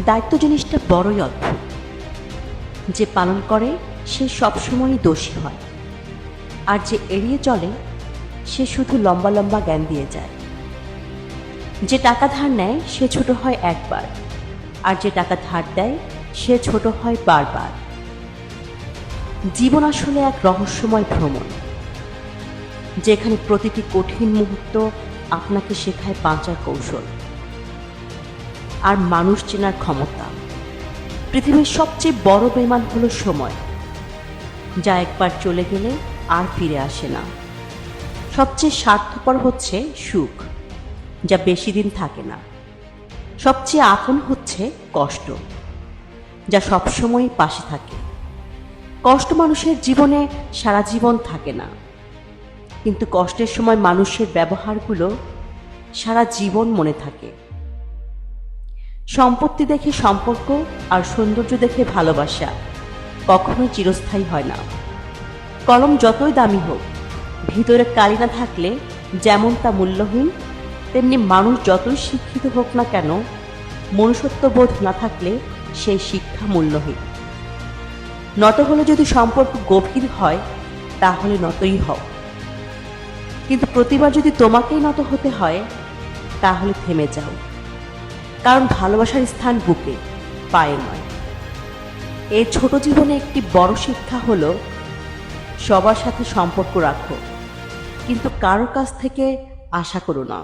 দায়িত্ব জিনিসটা বড়ই অদ্ভুত। যে পালন করে সে সবসময়ই দোষী হয়, আর যে এড়িয়ে চলে সে শুধু লম্বা লম্বা জ্ঞান দিয়ে যায়। যে টাকা ধার নেয় সে ছোট হয় একবার, আর যে টাকা ধার দেয় সে ছোট হয় বারবার। জীবন আসলে এক রহস্যময় ভ্রমণ, যেখানে প্রতিটি কঠিন মুহূর্ত আপনাকে শেখায় বাঁচার কৌশল আর মানুষ চেনার ক্ষমতা। পৃথিবীর সবচেয়ে বড় বেমান হলো সময়, যা একবার চলে গেলে আর ফিরে আসে না। সবচেয়ে স্বার্থপর হচ্ছে সুখ, যা বেশি দিন থাকে না। সবচেয়ে আপন হচ্ছে কষ্ট, যা সবসময় পাশে থাকে। কষ্ট মানুষের জীবনে সারা জীবন থাকে না, কিন্তু কষ্টের সময় মানুষের ব্যবহারগুলো সারা জীবন মনে থাকে। সম্পত্তি দেখে সম্পর্ক আর সৌন্দর্য দেখে ভালোবাসা কখনোই চিরস্থায়ী হয় না। কলম যতই দামি হোক, ভিতরে কালি না থাকলে যেমন তা মূল্যহীন, তেমনি মানুষ যতই শিক্ষিত হোক না কেন, মনুষ্যত্ববোধ না থাকলে সেই শিক্ষা মূল্যহীন। নত হলে যদি সম্পর্ক গভীর হয়, তাহলে নতই হও, কিন্তু প্রতিবার যদি তোমাকেই নত হতে হয়, তাহলে থেমে যাও। কারণ ভালোবাসার স্থান বুকে, পায়ে নয়। এই ছোট জীবনে একটি বড় শিক্ষা হলো, সবার সাথে সম্পর্ক রাখো, কিন্তু কারোর কাছ থেকে আশা করো না।